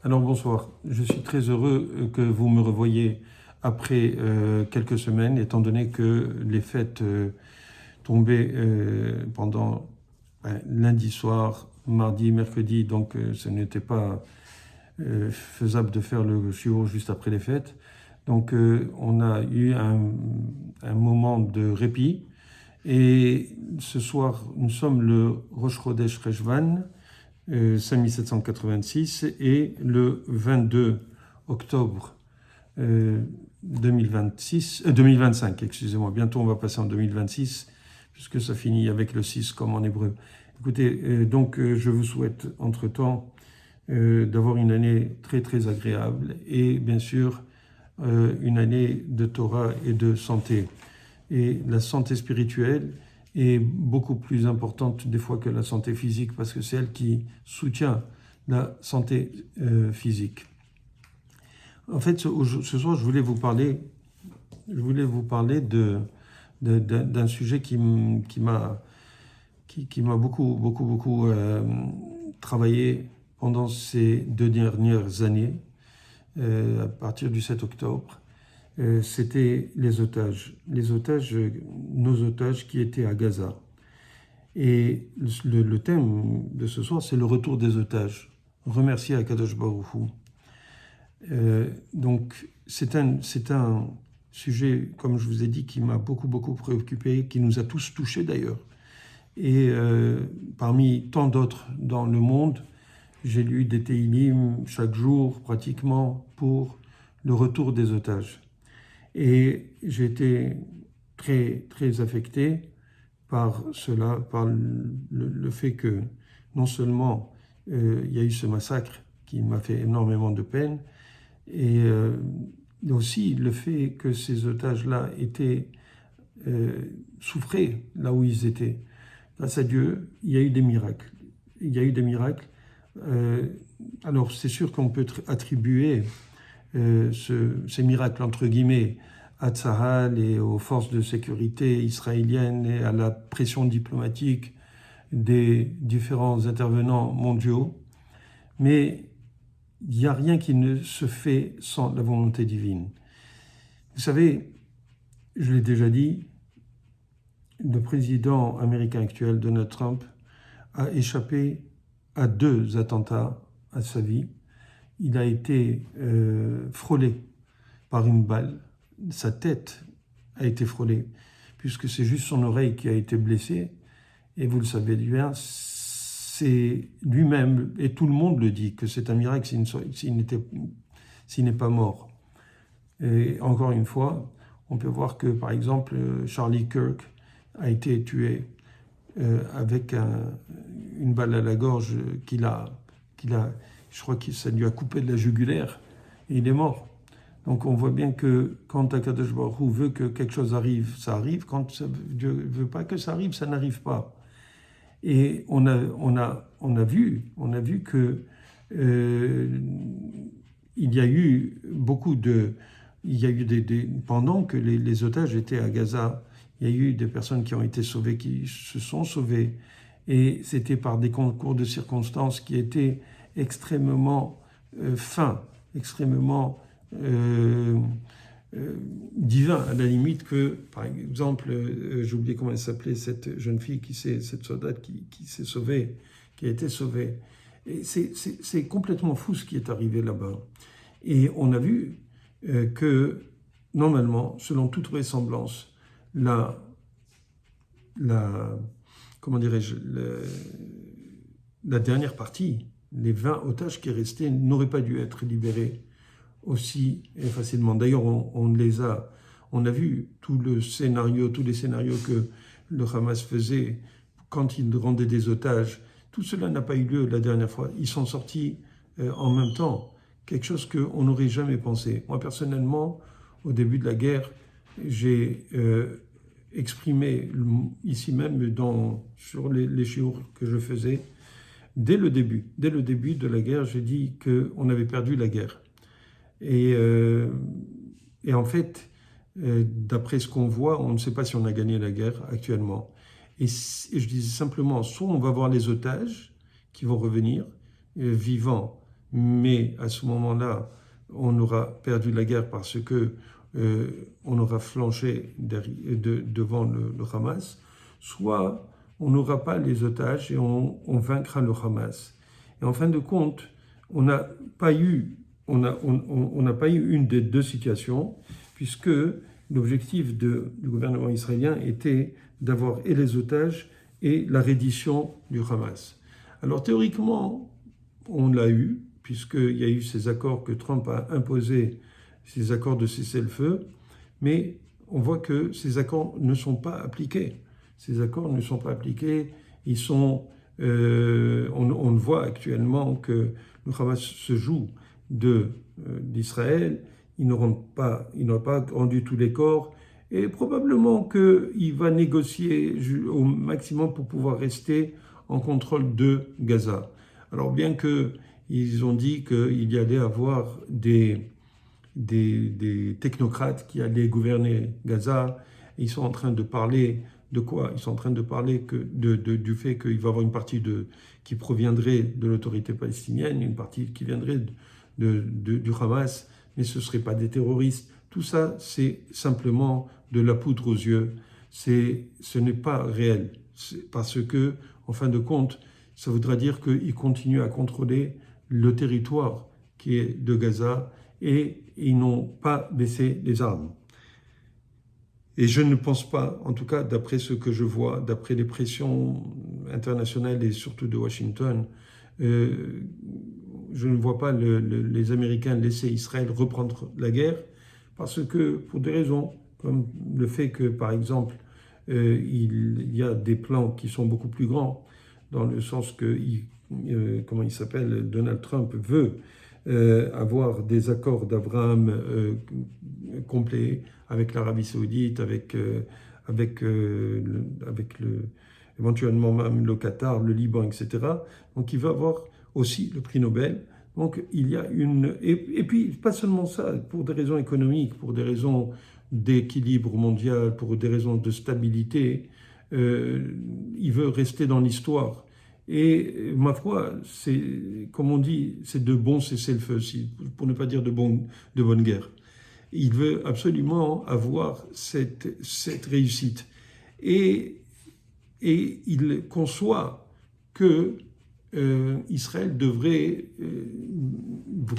Alors bonsoir, je suis très heureux que vous me revoyiez après quelques semaines, étant donné que les fêtes tombaient pendant lundi soir, mardi, mercredi, donc ce n'était pas faisable de faire le shiur juste après les fêtes. Donc on a eu un moment de répit et ce soir nous sommes le Rosh Chodesh Reshvan, 5786 et le 22 octobre 2025, excusez-moi. Bientôt on va passer en 2026 puisque ça finit avec le 6 comme en hébreu. Écoutez, je vous souhaite entre-temps d'avoir une année très très agréable et bien sûr une année de Torah et de santé. Et la santé spirituelle est beaucoup plus importante des fois que la santé physique parce que c'est elle qui soutient la santé physique. En fait, ce soir, je voulais vous parler d'un sujet qui m'a beaucoup travaillé pendant ces 2 dernières années, à partir du 7 octobre. C'était les otages, nos otages qui étaient à Gaza. Et le thème de ce soir, c'est le retour des otages. Remercier Akadosh Baruch Hu. Donc, c'est un sujet, comme je vous ai dit, qui m'a beaucoup préoccupé, qui nous a tous touchés d'ailleurs. Et parmi tant d'autres dans le monde, j'ai lu des Teilim chaque jour, pratiquement, pour le retour des otages. Et j'ai été très affecté par cela, par le fait que non seulement il y a eu ce massacre qui m'a fait énormément de peine, et aussi le fait que ces otages-là souffraient là où ils étaient. Grâce à Dieu, il y a eu des miracles. Il y a eu des miracles. Alors c'est sûr qu'on peut attribuer ces miracles, entre guillemets, à Tsahal et aux forces de sécurité israéliennes et à la pression diplomatique des différents intervenants mondiaux. Mais il n'y a rien qui ne se fait sans la volonté divine. Vous savez, je l'ai déjà dit, le président américain actuel, Donald Trump, a échappé à 2 attentats à sa vie. Il a été frôlé par une balle. Sa tête a été frôlée, puisque c'est juste son oreille qui a été blessée. Et vous le savez bien, c'est lui-même, et tout le monde le dit, que c'est un miracle s'il n'est pas mort. Et encore une fois, on peut voir que, par exemple, Charlie Kirk a été tué avec une balle à la gorge je crois que ça lui a coupé de la jugulaire et il est mort. Donc on voit bien que quand Akadosh Baruch Hu veut que quelque chose arrive, ça arrive. Quand Dieu ne veut pas que ça arrive, ça n'arrive pas. Et on a vu que il y a eu pendant que les otages étaient à Gaza, il y a eu des personnes qui ont été sauvées, qui se sont sauvées. Et c'était par des concours de circonstances qui étaient extrêmement fins, extrêmement divins, à la limite que, par exemple, j'ai oublié comment elle s'appelait, cette jeune fille, cette soldate qui s'est sauvée, qui a été sauvée. Et c'est complètement fou ce qui est arrivé là-bas. Et on a vu que, normalement, selon toute vraisemblance, comment dirais-je, la dernière partie, les 20 otages qui restaient n'auraient pas dû être libérés aussi facilement. D'ailleurs, on a vu tous les scénarios que le Hamas faisait quand il rendait des otages. Tout cela n'a pas eu lieu la dernière fois. Ils sont sortis en même temps, quelque chose qu'on n'aurait jamais pensé. Moi, personnellement, au début de la guerre, j'ai exprimé ici même sur les shiur que je faisais, dès le début de la guerre, j'ai dit qu'on avait perdu la guerre. Et en fait, d'après ce qu'on voit, on ne sait pas si on a gagné la guerre actuellement. Et je disais simplement, soit on va voir les otages qui vont revenir vivants mais à ce moment-là, on aura perdu la guerre parce que on aura flanché devant le Hamas, soit on n'aura pas les otages et on vaincra le Hamas. Et en fin de compte, on n'a pas eu une des deux situations, puisque l'objectif du gouvernement israélien était d'avoir et les otages et la reddition du Hamas. Alors théoriquement, on l'a eu, puisqu'il y a eu ces accords que Trump a imposés, ces accords de cessez-le-feu, mais on voit que ces accords ne sont pas appliqués. Ces accords ne sont pas appliqués, on voit actuellement que le Hamas se joue d'Israël, il n'aura pas rendu tous les corps, et probablement qu'il va négocier au maximum pour pouvoir rester en contrôle de Gaza. Alors bien qu'ils ont dit qu'il y allait avoir des technocrates qui allaient gouverner Gaza, ils sont en train de parler de quoi? Ils sont en train de parler du fait qu'il va y avoir une partie qui proviendrait de l'autorité palestinienne, une partie qui viendrait du Hamas, mais ce ne seraient pas des terroristes. Tout ça, c'est simplement de la poudre aux yeux. Ce n'est pas réel. Parce que, en fin de compte, ça voudra dire qu'ils continuent à contrôler le territoire qui est de Gaza et ils n'ont pas baissé les armes. Et je ne pense pas, en tout cas d'après ce que je vois, d'après les pressions internationales et surtout de Washington, je ne vois pas les Américains laisser Israël reprendre la guerre parce que, pour des raisons, comme le fait que, par exemple, il y a des plans qui sont beaucoup plus grands, dans le sens que, comment il s'appelle, Donald Trump veut avoir des accords d'Abraham complets avec l'Arabie Saoudite, avec éventuellement même le Qatar, le Liban, etc. Donc il va avoir aussi le prix Nobel. Donc il y a et puis pas seulement ça, pour des raisons économiques, pour des raisons d'équilibre mondial, pour des raisons de stabilité, il veut rester dans l'histoire. Et ma foi, c'est, comme on dit, c'est de bon cessez-le-feu, pour ne pas dire de bonne guerre. Il veut absolument avoir cette réussite. Et il conçoit que Israël devrait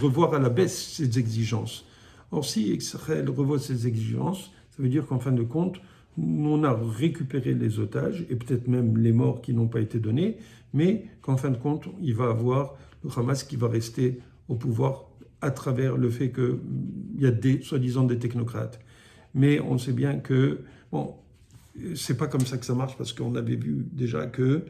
revoir à la baisse ses exigences. Or, si Israël revoit ses exigences, ça veut dire qu'en fin de compte, on a récupéré les otages et peut-être même les morts qui n'ont pas été donnés, mais qu'en fin de compte, il va avoir le Hamas qui va rester au pouvoir à travers le fait qu'il y a soi-disant des technocrates. Mais on sait bien que, bon, c'est pas comme ça que ça marche parce qu'on avait vu déjà que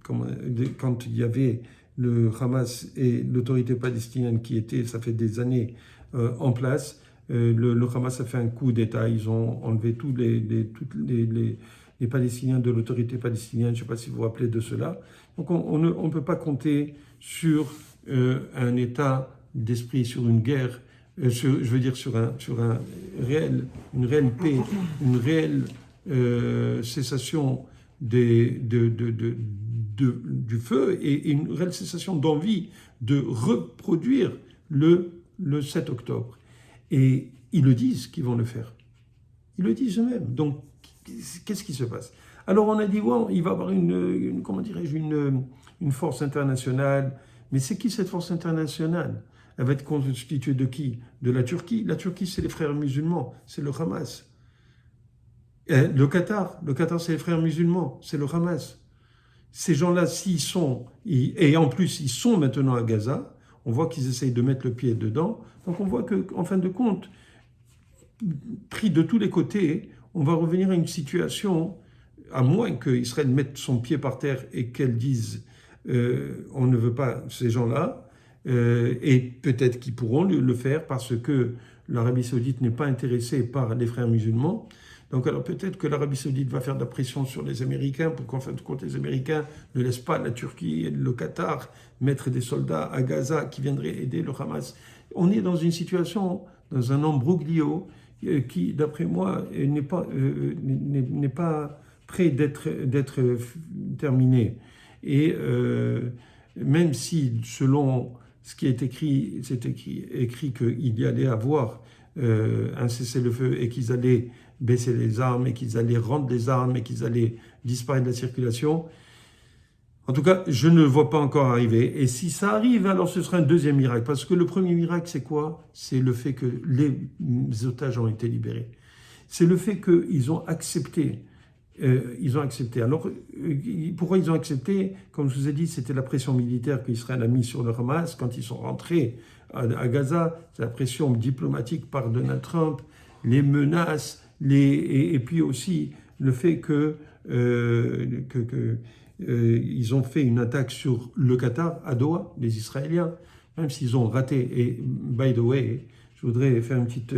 quand il y avait le Hamas et l'autorité palestinienne qui étaient, ça fait des années, en place, le Hamas a fait un coup d'État, ils ont enlevé tous les Palestiniens de l'autorité palestinienne, je ne sais pas si vous vous rappelez de cela. Donc on ne peut pas compter sur un état d'esprit, sur une guerre, je veux dire sur une réelle paix, une réelle cessation du feu et une réelle cessation d'envie de reproduire le 7 octobre. Et ils le disent qu'ils vont le faire. Ils le disent eux-mêmes. Donc, qu'est-ce qui se passe? Alors, on a dit, ouais, il va y avoir une force internationale. Mais c'est qui cette force internationale? Elle va être constituée de qui? De la Turquie. La Turquie, c'est les frères musulmans, c'est le Hamas. Et le Qatar, c'est les frères musulmans, c'est le Hamas. Ces gens-là, et en plus, ils sont maintenant à Gaza, on voit qu'ils essayent de mettre le pied dedans. Donc on voit qu'en fin de compte, pris de tous les côtés, on va revenir à une situation, à moins qu'Israël mette son pied par terre et qu'elle dise on ne veut pas ces gens-là, et peut-être qu'ils pourront le faire parce que l'Arabie Saoudite n'est pas intéressée par les frères musulmans. Donc alors peut-être que l'Arabie Saoudite va faire de la pression sur les Américains pour qu'en fin de compte les Américains ne laissent pas la Turquie et le Qatar mettre des soldats à Gaza qui viendraient aider le Hamas. On est dans une situation, dans un embroglio qui, d'après moi, n'est pas prêt d'être terminé. Et même si selon ce qui est écrit, c'est écrit qu'il y allait avoir un cessez-le-feu et qu'ils allaient baisser les armes et qu'ils allaient rendre les armes et qu'ils allaient disparaître de la circulation. En tout cas, je ne le vois pas encore arriver. Et si ça arrive, alors ce sera un deuxième miracle. Parce que le premier miracle, c'est quoi? C'est le fait que les otages ont été libérés. C'est le fait qu'ils ont accepté. Ils ont accepté. Alors, pourquoi ils ont accepté? Comme je vous ai dit, c'était la pression militaire qu'Israël a mise sur le Hamas quand ils sont rentrés à Gaza. C'est la pression diplomatique par Donald Trump, les menaces, et puis aussi le fait ils ont fait une attaque sur le Qatar, à Doha, les Israéliens, même s'ils ont raté. Et by the way, je voudrais faire une petite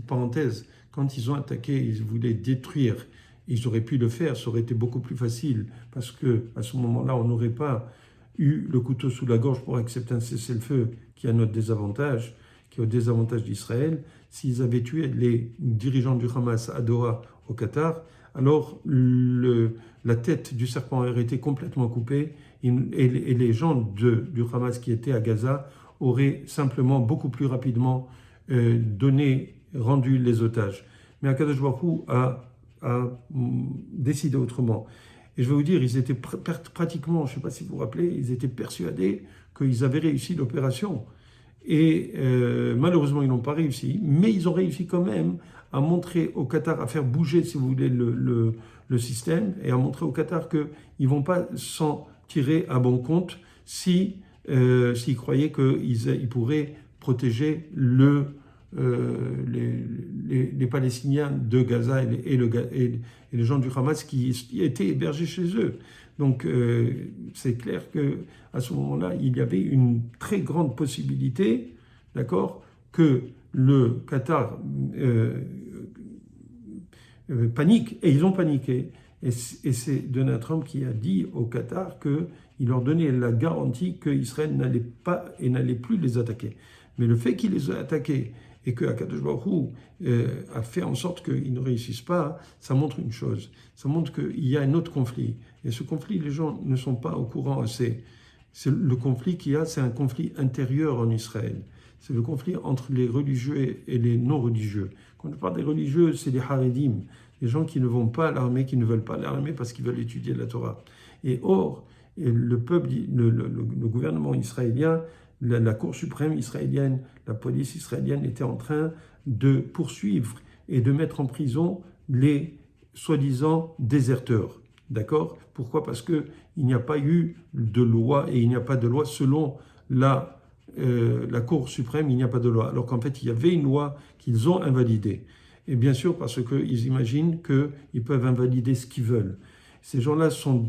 parenthèse. Quand ils ont attaqué, ils voulaient détruire. Ils auraient pu le faire, ça aurait été beaucoup plus facile, parce que à ce moment-là, on n'aurait pas eu le couteau sous la gorge pour accepter un cessez-le-feu qui a notre désavantage, qui est au désavantage d'Israël. S'ils avaient tué les dirigeants du Hamas à Doha, au Qatar, alors la tête du serpent aurait été complètement coupée et les gens du Hamas qui étaient à Gaza auraient simplement beaucoup plus rapidement rendu les otages. Mais Akadosh Baruch Hu a décidé autrement. Et je vais vous dire, ils étaient pratiquement, je ne sais pas si vous vous rappelez, ils étaient persuadés qu'ils avaient réussi l'opération. Et malheureusement, ils n'ont pas réussi, mais ils ont réussi quand même à montrer au Qatar, à faire bouger, si vous voulez, le système, et à montrer au Qatar qu'ils ne vont pas s'en tirer à bon compte s'ils croyaient qu'ils pourraient protéger les Palestiniens de Gaza et les gens du Hamas qui étaient hébergés chez eux. Donc c'est clair qu'à ce moment-là, il y avait une très grande possibilité, d'accord, que le Qatar panique, et ils ont paniqué. Et c'est Donald Trump qui a dit au Qatar qu'il leur donnait la garantie qu'Israël n'allait plus les attaquer. Mais le fait qu'il les ait attaqués et que Akadosh Baruch Hu a fait en sorte qu'ils ne réussissent pas, ça montre une chose. Ça montre qu'il y a un autre conflit. Et ce conflit, les gens ne sont pas au courant. C'est le conflit qu'il y a, c'est un conflit intérieur en Israël. C'est le conflit entre les religieux et les non-religieux. Quand on parle des religieux, c'est les Haredim, les gens qui ne vont pas à l'armée, qui ne veulent pas à l'armée parce qu'ils veulent étudier la Torah. Et or, le peuple, le gouvernement israélien, la Cour suprême israélienne, la police israélienne était en train de poursuivre et de mettre en prison les soi-disant déserteurs. D'accord? Pourquoi? Parce qu'il n'y a pas eu de loi, et il n'y a pas de loi selon la Cour suprême, il n'y a pas de loi. Alors qu'en fait, il y avait une loi qu'ils ont invalidée. Et bien sûr, parce qu'ils imaginent qu'ils peuvent invalider ce qu'ils veulent. Ces gens-là sont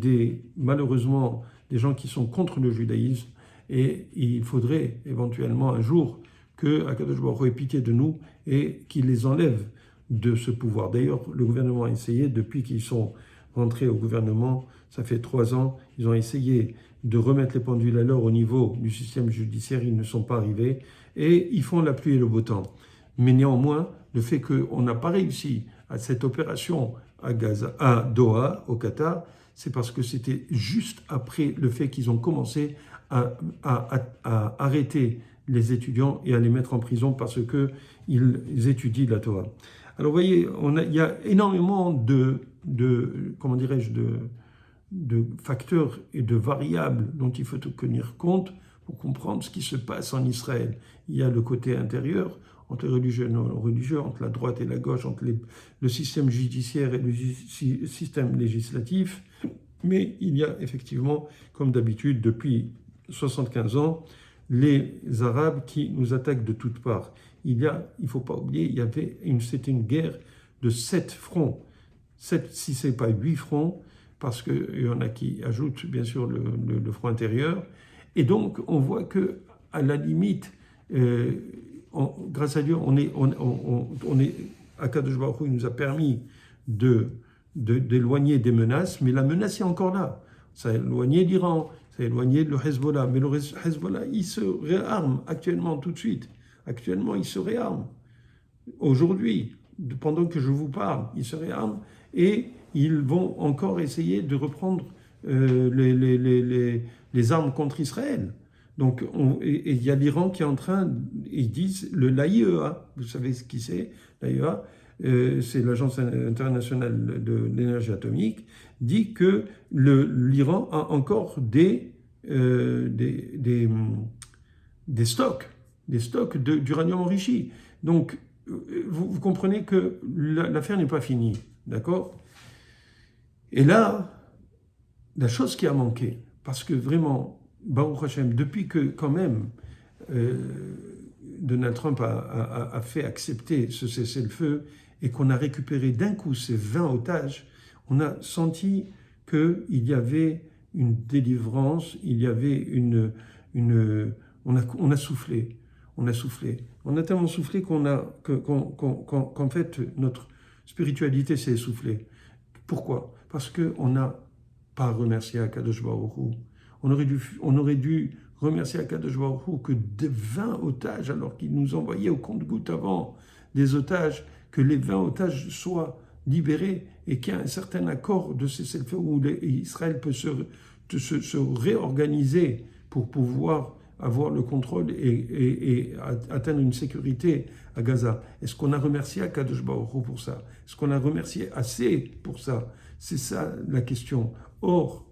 malheureusement des gens qui sont contre le judaïsme. Et il faudrait éventuellement un jour que Akadosh Baruch Hu ait pitié de nous et qu'il les enlève de ce pouvoir. D'ailleurs, le gouvernement a essayé, depuis qu'ils sont rentrés au gouvernement, ça fait 3 ans, ils ont essayé de remettre les pendules à l'heure au niveau du système judiciaire, ils ne sont pas arrivés, et ils font la pluie et le beau temps. Mais néanmoins, le fait qu'on n'a pas réussi à cette opération à Doha, au Qatar, c'est parce que c'était juste après le fait qu'ils ont commencé à arrêter les étudiants et à les mettre en prison parce qu'ils étudient la Torah. Alors vous voyez, il y a énormément de facteurs et de variables dont il faut tenir compte pour comprendre ce qui se passe en Israël. Il y a le côté intérieur, entre les religieux et non religieux, entre la droite et la gauche, entre le système judiciaire et le système législatif. Mais il y a effectivement, comme d'habitude, depuis 75 ans, les Arabes qui nous attaquent de toutes parts. Il ne faut pas oublier, c'était une guerre de 7 fronts. 7, si ce n'est pas 8 fronts, parce qu'il y en a qui ajoutent bien sûr le front intérieur. Et donc, on voit qu'à la limite, grâce à Dieu, Akadosh Baruch Hu nous a permis d'éloigner des menaces, mais la menace est encore là. Ça a éloigné l'Iran, ça a éloigné le Hezbollah, mais le Hezbollah, il se réarme actuellement, tout de suite. Actuellement, il se réarme. Aujourd'hui, pendant que je vous parle, il se réarme et ils vont encore essayer de reprendre les armes contre Israël. Donc, il y a l'Iran qui est en train, ils disent, l'AIEA, vous savez ce qui c'est, l'AIEA, c'est l'Agence internationale de l'énergie atomique, dit que l'Iran a encore des stocks d'uranium enrichi. Donc, vous comprenez que l'affaire n'est pas finie, d'accord? Et là, la chose qui a manqué, parce que vraiment, Baruch Hashem, depuis que quand même Donald Trump a fait accepter ce cessez-le-feu et qu'on a récupéré d'un coup ces 20 otages, on a senti qu'il y avait une délivrance, il y avait on a soufflé. On a soufflé. On a tellement soufflé qu'en fait, notre spiritualité s'est essoufflée. Pourquoi? Parce qu'on n'a pas remercié Akadosh Baruch Hu. On aurait dû remercier Akadosh Baruch Hu que des 20 otages, alors qu'il nous envoyait au compte-gouttes avant des otages, que les 20 otages soient libérés et qu'il y ait un certain accord de cessez-le-feu où Israël peut se réorganiser pour pouvoir avoir le contrôle et atteindre une sécurité à Gaza. Est-ce qu'on a remercié Akadosh Baruch Hu pour ça? Est-ce qu'on a remercié assez pour ça? C'est ça la question. Or,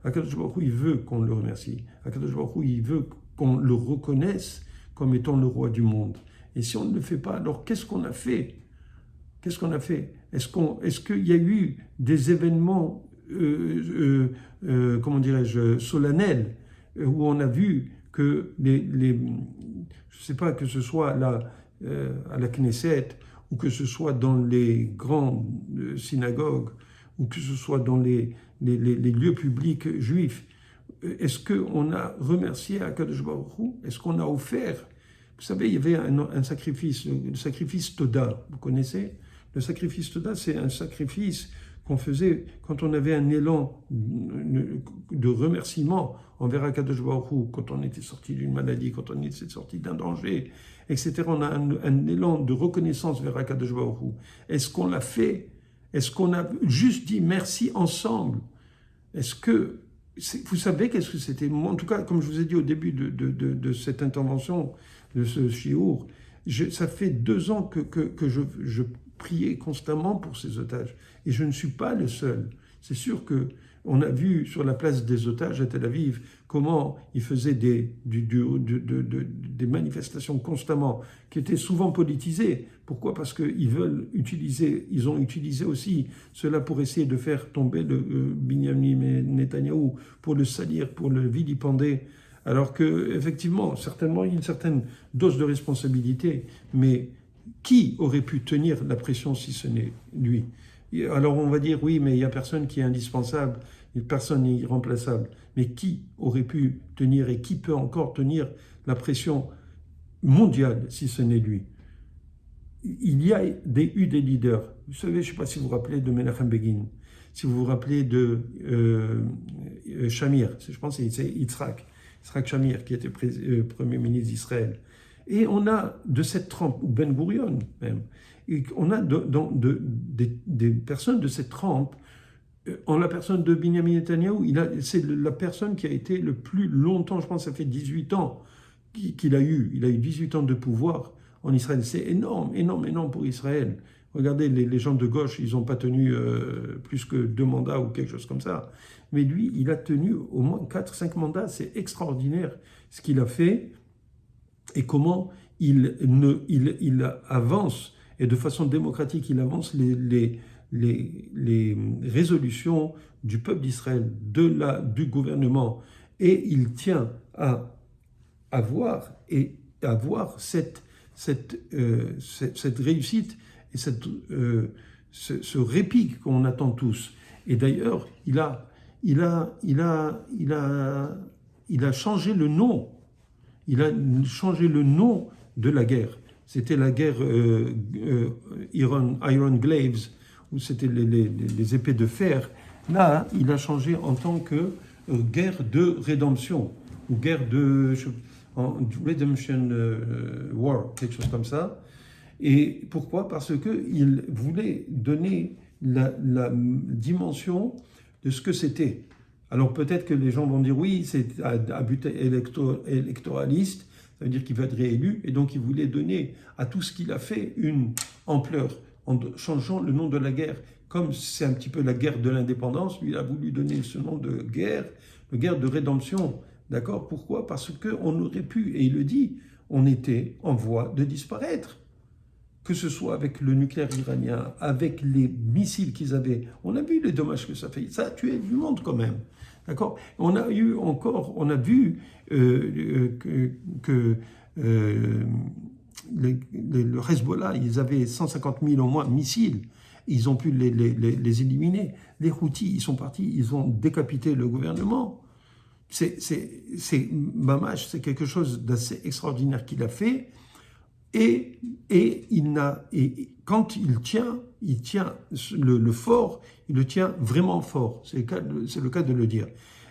Akadosh Baruch Hu, il veut qu'on le remercie. Akadosh Baruch Hu, il veut qu'on le reconnaisse comme étant le roi du monde. Et si on ne le fait pas, alors qu'est-ce qu'on a fait? Qu'est-ce qu'on a fait? Est-ce qu'il y a eu des événements, comment dirais-je, solennels, où on a vu que je ne sais pas, que ce soit à la Knesset, ou que ce soit dans les grandes synagogues, ou que ce soit dans les lieux publics juifs, est-ce qu'on a remercié Akadosh Baruch Hu? Est-ce qu'on a offert? Vous savez, il y avait un sacrifice, le sacrifice Toda, vous connaissez? Le sacrifice Toda, c'est un sacrifice qu'on faisait quand on avait un élan de remerciement envers Akadosh Baruch Hu, quand on était sorti d'une maladie, quand on était sorti d'un danger, etc. On a un élan de reconnaissance vers Akadosh Baruch Hu. Est-ce qu'on l'a fait? Est-ce qu'on a juste dit merci ensemble? Est-ce que, vous savez qu'est-ce que c'était? En tout cas, comme je vous ai dit au début de cette intervention, de ce shiur, ça fait 2 ans que je priais constamment pour ces otages. Et je ne suis pas le seul. C'est sûr qu'on a vu sur la place des otages à Tel Aviv comment ils faisaient des manifestations constamment, qui étaient souvent politisées. Pourquoi? Parce qu'ils ont utilisé aussi cela pour essayer de faire tomber le Binyamin Netanyahou, pour le salir, pour le vilipender. Alors qu'effectivement, certainement, il y a une certaine dose de responsabilité, mais qui aurait pu tenir la pression si ce n'est lui? Alors on va dire, oui, mais il n'y a personne qui est indispensable, personne n'est irremplaçable. Mais qui aurait pu tenir et qui peut encore tenir la pression mondiale si ce n'est lui? Il y a eu des leaders. Vous savez, je ne sais pas si vous vous rappelez de Menachem Begin, si vous vous rappelez de Shamir, je pense que c'est Yitzhak Shamir, qui était Premier ministre d'Israël. Et on a de cette trempe, ou Ben Gurion même, et on a des personnes de cette trempe, en la personne de Binyamin Netanyahou, c'est la personne qui a été le plus longtemps, je pense que ça fait 18 ans qu'il a eu. Il a eu 18 ans de pouvoir en Israël. C'est énorme, énorme, énorme pour Israël. Regardez, les gens de gauche, ils n'ont pas tenu plus que 2 mandats ou quelque chose comme ça. Mais lui, il a tenu au moins 4-5 mandats. C'est extraordinaire ce qu'il a fait et comment il avance, et de façon démocratique, il avance les résolutions du peuple d'Israël, du gouvernement, et il tient à avoir cette réussite et ce répit qu'on attend tous. Et d'ailleurs, il a changé le nom. Il a changé le nom de la guerre. C'était la guerre Iron Glaives, où c'était les épées de fer. Là, il a changé en tant que guerre de rédemption, ou guerre de Redemption War, quelque chose comme ça. Et pourquoi? Parce qu'il voulait donner la dimension de ce que c'était. Alors peut-être que les gens vont dire oui, c'est à but électoraliste, ça veut dire qu'il veut être réélu, et donc il voulait donner à tout ce qu'il a fait une ampleur en changeant le nom de la guerre. Comme c'est un petit peu la guerre de l'indépendance, lui il a voulu donner ce nom de guerre de rédemption. D'accord? Pourquoi? Parce qu'on aurait pu, et il le dit, on était en voie de disparaître. Que ce soit avec le nucléaire iranien, avec les missiles qu'ils avaient. On a vu les dommages que ça fait. Ça a tué du monde quand même. D'accord? On a vu que le Hezbollah, ils avaient 150 000 au moins missiles. Ils ont pu les éliminer. Les Houthis, ils sont partis, ils ont décapité le gouvernement. Mamash, c'est quelque chose d'assez extraordinaire qu'il a fait. Et quand il tient le fort, il le tient vraiment fort. C'est le cas de le dire.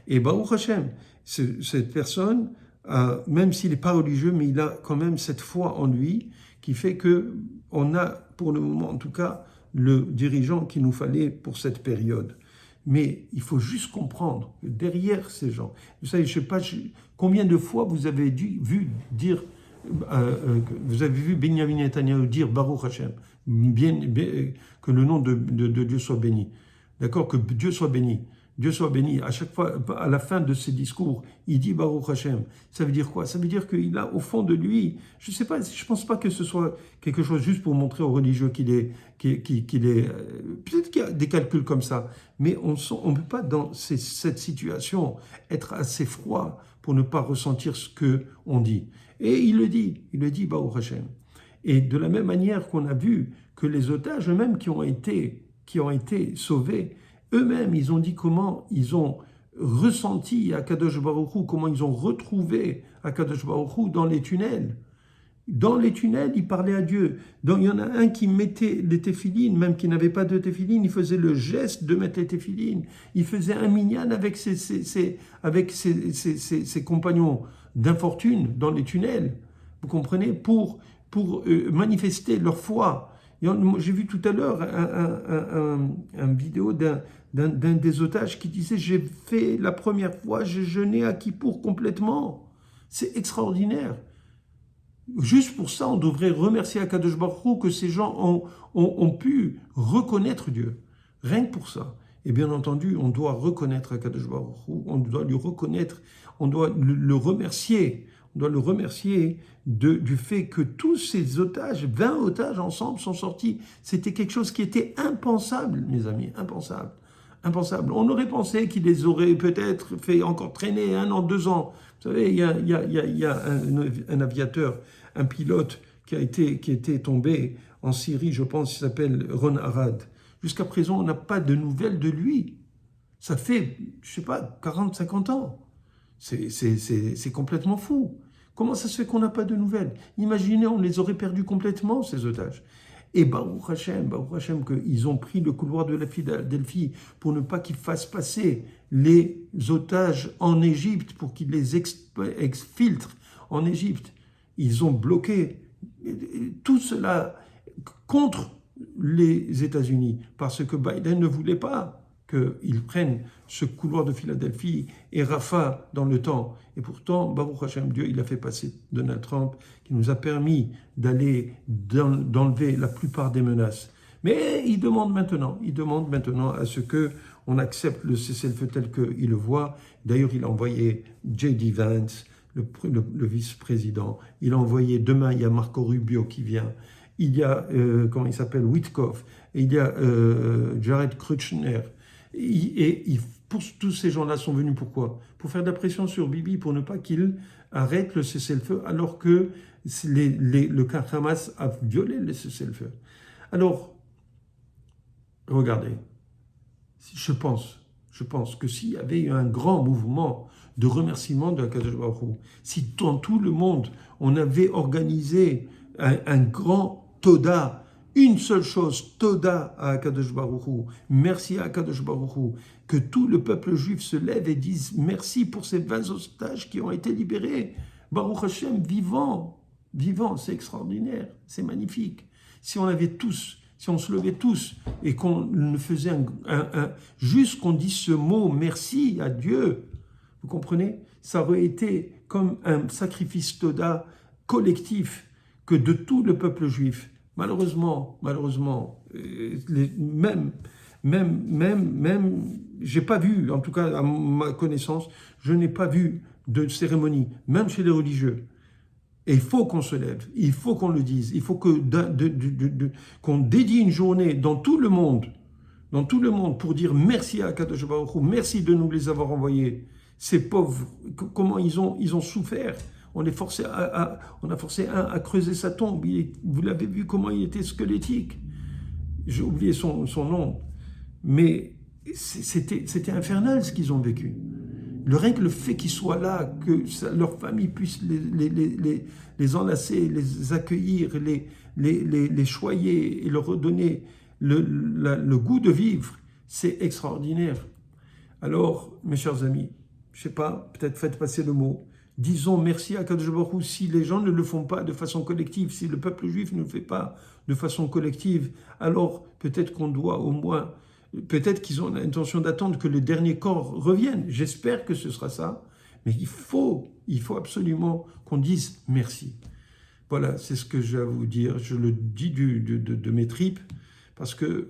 Et Baruch Hashem, cette personne, même s'il n'est pas religieux, mais il a quand même cette foi en lui qui fait qu'on a, pour le moment en tout cas, le dirigeant qu'il nous fallait pour cette période. Mais il faut juste comprendre que derrière ces gens, vous savez, je ne sais pas combien de fois vous avez vu dire... vous avez vu Benjamin Netanyahu dire Baruch Hashem, que le nom de Dieu soit béni. D'accord? Que Dieu soit béni. Dieu soit béni. À chaque fois, à la fin de ses discours, il dit Baruch Hashem. Ça veut dire quoi? Ça veut dire qu'il a au fond de lui, je ne sais pas, je ne pense pas que ce soit quelque chose juste pour montrer aux religieux qu'il est peut-être qu'il y a des calculs comme ça, mais on ne peut pas dans cette situation être assez froid pour ne pas ressentir ce qu'on dit. Et il le dit Baruch Hashem. Et de la même manière qu'on a vu que les otages eux-mêmes qui ont été sauvés, eux-mêmes, ils ont dit comment ils ont ressenti Akadosh Baruch Hu, comment ils ont retrouvé Akadosh Baruch Hu dans les tunnels. Dans les tunnels, ils parlaient à Dieu. Donc, il y en a un qui mettait les téphilines, même qui n'avait pas de téphilines, il faisait le geste de mettre les téphilines. Il faisait un minyan avec ses compagnons d'infortune dans les tunnels, vous comprenez, pour manifester leur foi. J'ai vu tout à l'heure un vidéo d'un des otages qui disait « J'ai fait la première fois, j'ai jeûné à Kippour complètement ». C'est extraordinaire. Juste pour ça, on devrait remercier Akadosh Baruch Hu que ces gens ont pu reconnaître Dieu. Rien que pour ça. Et bien entendu, on doit reconnaître Akadosh Baruch Hu, on doit lui reconnaître, on doit le remercier. On doit le remercier du fait que tous ces otages, 20 otages ensemble, sont sortis. C'était quelque chose qui était impensable, mes amis, impensable. Impensable. On aurait pensé qu'ils les auraient peut-être fait encore traîner 1 an, 2 ans. Vous savez, il y a un aviateur, un pilote qui était tombé en Syrie, je pense, il s'appelle Ron Arad. Jusqu'à présent, on n'a pas de nouvelles de lui. Ça fait, je ne sais pas, 40, 50 ans. C'est complètement fou. Comment ça se fait qu'on n'a pas de nouvelles? Imaginez, on les aurait perdus complètement, ces otages. Et Baruch Hashem, qu'ils ont pris le couloir de la Philadelphie pour ne pas qu'ils fassent passer les otages en Égypte, pour qu'ils les exfiltrent en Égypte. Ils ont bloqué tout cela contre les États-Unis, parce que Biden ne voulait pas qu'ils prennent ce couloir de Philadelphie et Rafah dans le temps. Et pourtant, Baruch Hashem, Dieu, il a fait passer Donald Trump, qui nous a permis d'enlever la plupart des menaces. Mais il demande maintenant à ce qu'on accepte le cessez-le-feu tel qu'il le voit. D'ailleurs, il a envoyé J.D. Vance, le vice-président. Il a envoyé, demain, il y a Marco Rubio qui vient. Il y a, comment il s'appelle, Witkoff. Et il y a Jared Kushner. Et tous ces gens-là sont venus pourquoi? Pour faire de la pression sur Bibi, pour ne pas qu'il arrête le cessez-le-feu, alors que le Hamas a violé le cessez-le-feu. Alors, regardez, je pense que s'il y avait eu un grand mouvement de remerciement de Akadosh Baruch Hu, si dans tout le monde, on avait organisé un grand Toda, une seule chose, Toda à Akadosh Baruch Hu, merci à Akadosh Baruch Hu, que tout le peuple juif se lève et dise merci pour ces 20 otages qui ont été libérés. Baruch Hashem, vivant, c'est extraordinaire, c'est magnifique. Si on avait tous si on se levait tous et qu'on ne faisait juste qu'on dise ce mot merci à Dieu, vous comprenez? Ça aurait été comme un sacrifice toda collectif que de tout le peuple juif. Malheureusement, j'ai pas vu, en tout cas à ma connaissance, je n'ai pas vu de cérémonie, même chez les religieux. Et il faut qu'on se lève, il faut qu'on le dise, il faut que qu'on dédie une journée dans tout le monde pour dire merci à Akadosh Baruch Hu, merci de nous les avoir envoyés. Ces pauvres, comment ils ont souffert. On a forcé un à creuser sa tombe. Vous l'avez vu comment il était squelettique. J'ai oublié son nom. Mais c'était infernal ce qu'ils ont vécu. Rien que le fait qu'ils soient là, que leur famille puisse les enlacer, les accueillir, les choyer et leur redonner le goût de vivre, c'est extraordinaire. Alors, mes chers amis, je ne sais pas, peut-être faites passer le mot. Disons merci à Kadosh Baruch Hu. Si les gens ne le font pas de façon collective, si le peuple juif ne le fait pas de façon collective, alors peut-être qu'on doit au moins, peut-être qu'ils ont l'intention d'attendre que le dernier corps revienne. J'espère que ce sera ça, mais il faut absolument qu'on dise merci. Voilà, c'est ce que j'ai à vous dire. Je le dis de mes tripes, parce que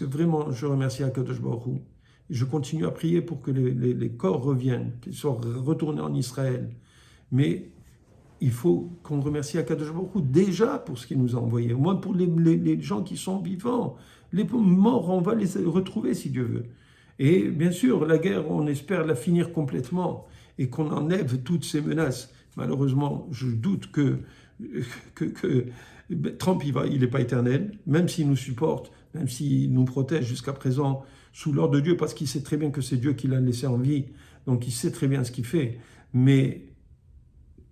vraiment, je remercie Akadosh Baruch Hu. Je continue à prier pour que les corps reviennent, qu'ils soient retournés en Israël. Mais il faut qu'on remercie Akadosh Baruch Hu déjà pour ce qu'il nous a envoyé, au moins pour les gens qui sont vivants. Les morts, on va les retrouver si Dieu veut. Et bien sûr, la guerre, on espère la finir complètement et qu'on enlève toutes ces menaces. Malheureusement, je doute que Trump, il n'est pas éternel, même s'il nous supporte, même s'il nous protège jusqu'à présent sous l'ordre de Dieu, parce qu'il sait très bien que c'est Dieu qui l'a laissé en vie, donc il sait très bien ce qu'il fait. Mais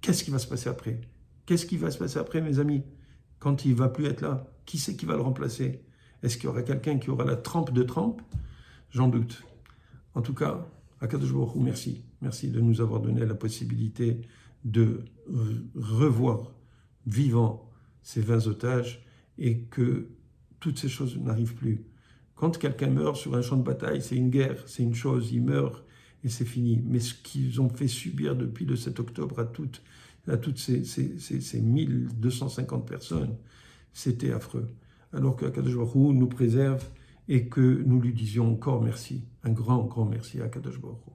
qu'est-ce qui va se passer après? Qu'est-ce qui va se passer après, mes amis? Quand il ne va plus être là, qui c'est qui va le remplacer? Est-ce qu'il y aura quelqu'un qui aura la trempe de Trump? J'en doute. En tout cas, Akadosh Baruch Hu, merci. Merci de nous avoir donné la possibilité de revoir vivants ces 20 otages et que toutes ces choses n'arrivent plus. Quand quelqu'un meurt sur un champ de bataille, c'est une guerre, c'est une chose, il meurt et c'est fini. Mais ce qu'ils ont fait subir depuis le 7 octobre à toutes ces 1250 personnes, c'était affreux. Alors que Akadosh Baruch Hu nous préserve et que nous lui disions encore merci, un grand, grand merci à Akadosh Baruch Hu.